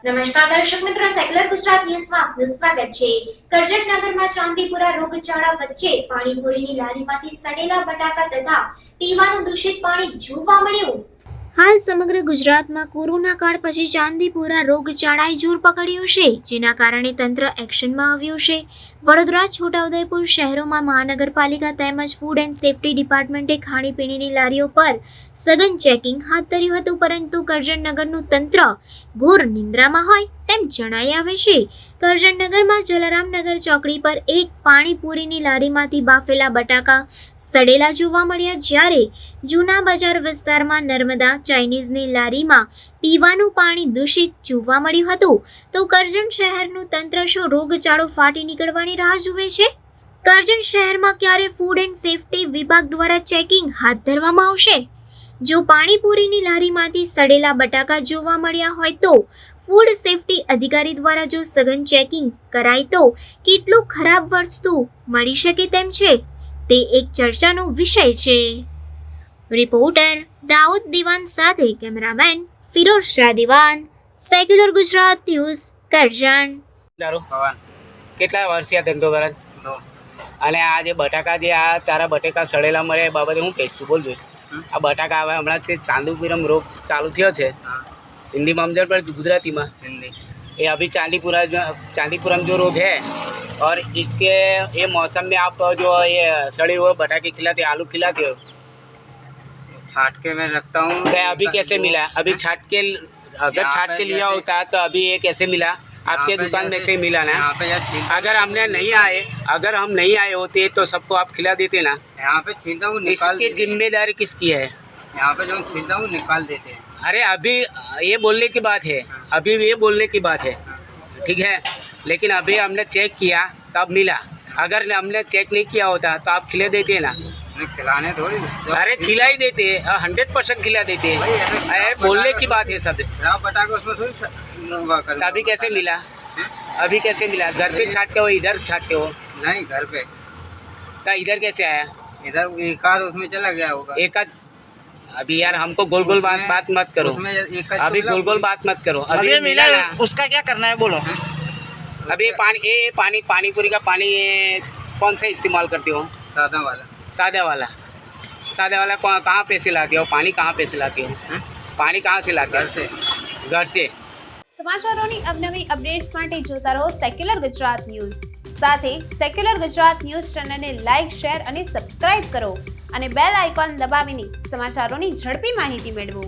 નમસ્કાર દર્શક મિત્રો, સેક્યુલર ગુજરાત ન્યૂઝમાં આપનું સ્વાગત છે. કરજણ નગરમાં ચાંદીપુરા રોગચાળા વચ્ચે પાણીપુરીની લારીમાંથી સડેલા બટાકા તથા પીવાનું દૂષિત પાણી જોવા મળ્યું. હાલ સમગ્ર ગુજરાતમાં કોરોના કાળ પછી ચાંદીપુરા રોગચાળાએ જોર પકડ્યો છે, જેના કારણે તંત્ર એક્શનમાં આવ્યું છે. વડોદરા, છોટાઉદેપુર શહેરોમાં મહાનગરપાલિકા તેમજ ફૂડ એન્ડ સેફ્ટી ડિપાર્ટમેન્ટે ખાણીપીણીની લારીઓ પર સઘન ચેકિંગ હાથ ધર્યું હતું, પરંતુ કરજણ નગરનું તંત્ર ઘોર નિંદ્રામાં હોય તેમ જણાઈ આવે છે. કરજણ નગરમાં જલારામનગર ચોકડી પર એક પાણીપુરીની લારીમાંથી બાફેલા બટાકા સડેલા જોવા મળ્યા, જ્યારે જૂના બજાર વિસ્તારમાં નર્મદા ચાઇનીઝની લારીમાં પીવાનું પાણી દૂષિત જોવા મળ્યું હતું. તો કરજણ શહેરનું તંત્ર શું રોગચાળો ફાટી નીકળવાની રાહ જુએ છે? કરજણ શહેરમાં ક્યારે ફૂડ એન્ડ સેફ્ટી વિભાગ દ્વારા ચેકિંગ હાથ ધરવામાં આવશે? જો પાણીપુરીની લારીમાંથી સડેલા બટાકા જોવા મળ્યા હોય તો ફૂડ સેફ્ટી અધિકારી દ્વારા જો સઘન ચેકિંગ કરાય તો કેટલું ખરાબ વસ્તુ મળી શકે તેમ છે, તે એક ચર્ચાનો વિષય છે. રિપોર્ટર દાઉદ દિવાન સાથે કેમેરામેન ફિરોઝ શાહ દિવાન, સેક્યુલર ગુજરાત ન્યૂઝ, કરજણ. કેટલા વર્ષથી આ ધંધો કરે અને આ જે બટાકા જે આ તારા બટાકા સડેલા મળે એ બાબતે હું કહીશ, તું બોલ જોઈશ. આ બટાકા હવે હમણાં છે ચાંદીપુરમ રોગ ચાલુ થયો છે, हिंदी में समझ पड़े गुजराती में हिंदी. ये अभी चांदीपुरम जो रोग है और इसके ये मौसम में आप जो ये सड़े हुए बटाके खिलाते आलू खिलाते हो, छाट के मैं रखता हूँ. तो अभी कैसे मिला? अभी छाट के अगर छाट के लिया होता तो अभी ये कैसे मिला? आपके दुकान में से मिला ना? अगर हम नहीं आए होते तो सबको आप खिला देते ना. यहाँ पे छीनता हूँ, इसकी जिम्मेदारी किसकी है? यहाँ पे जो छीनता हूँ निकाल देते हैं. अरे अभी ये बोलने की बात है, अभी ये बोलने की बात है, ठीक है. लेकिन अभी हमने चेक किया तब मिला. अगर हमने चेक नहीं किया होता तो आप खिला देते ना. खिलाने थोड़ी. अरे खिला ही देते, 100% खिला देते. अरे बोलने की बात है सब. पटाखे उसमें थोड़ी. अभी कैसे मिला? अभी कैसे मिला? घर पे छाटते हो, इधर छाटते हो? नहीं, घर पे. तो इधर कैसे आया? इधर एक आध उसमें चला गया होगा. एक आध. अभी यार हमको गोल गोल बात मत करो. अभी गोल गोल बात मत करो. अभी मिला ना, उसका क्या करना है बोलो. अभी पानीपुरी का पानी कौन सा इस्तेमाल करते हो? सादा वाला. सादा वाला कहाँ पे से लाते हो? पानी कहाँ पे से लाते हो? पानी कहाँ से लाते हो? घर से. સમાચારોની અવનવી અપડેટ્સ માટે જોતા રહો સેક્યુલર ગુજરાત ન્યૂઝ. સાથે સેક્યુલર ગુજરાત ન્યૂઝ ચેનલને લાઇક, શેર અને સબસ્ક્રાઇબ કરો અને બેલ આઇકોન દબાવીને સમાચારોની ઝડપી માહિતી મેળવો.